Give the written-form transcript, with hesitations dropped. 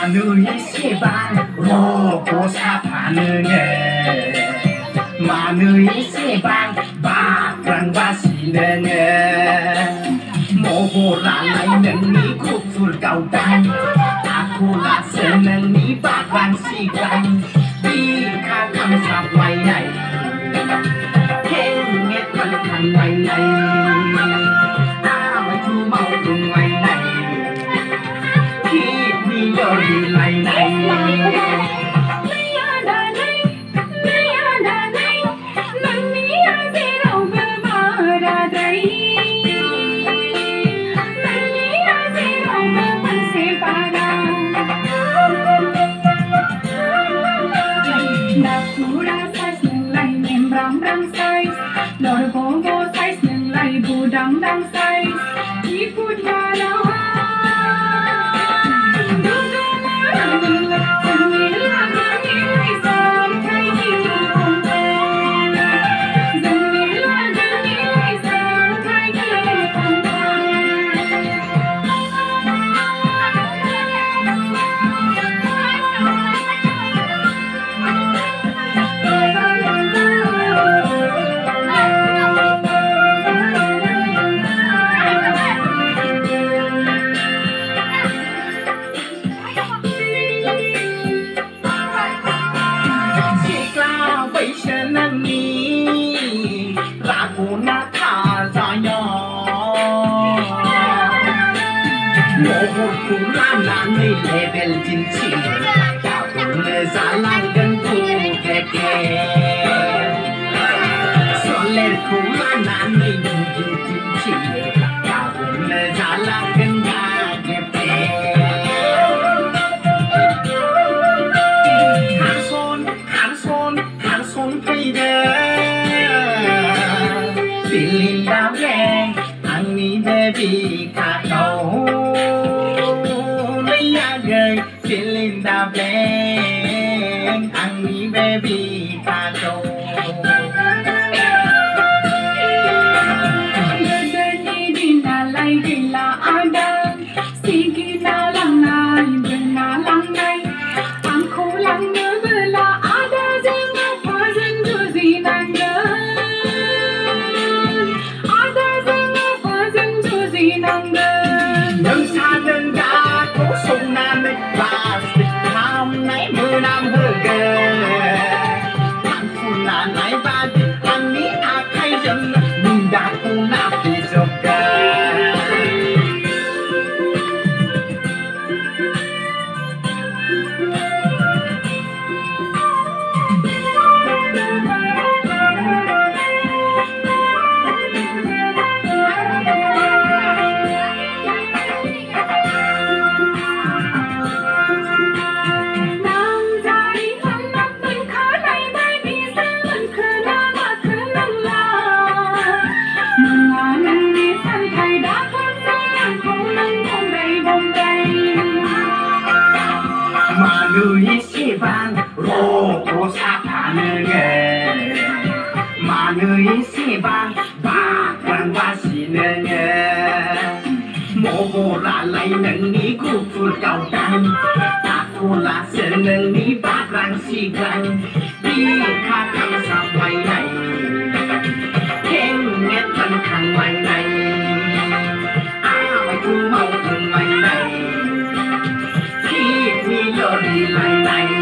마누이 세방 로고 사파는 마누이 세방 바랑 바시는 모고라라이는 니 굽술 가우단 아쿠라 쓰는 니 바랑 시간 비카 감사 와이나이 행 탄탄 와이나이 아와이 투마오 둥 와이나이 đi này này level jinchi kabul zalangan ku keke soler kumanan ni jinchi kabul zalangan ga gepe hanson pide bilinda bleng angni baby ka kau Linda Blank, Annie baby, Kato. 마누이 세방 로고 사파는 마누이 세방 바랑 바시는 모고라라이는 니 굽술 가우단 아쿠라 쓰는 니 바랑 시간 비카 감사 와이나이 행 탄탄 와이나이 아와이 투마오 둥 와이나이 đi lại này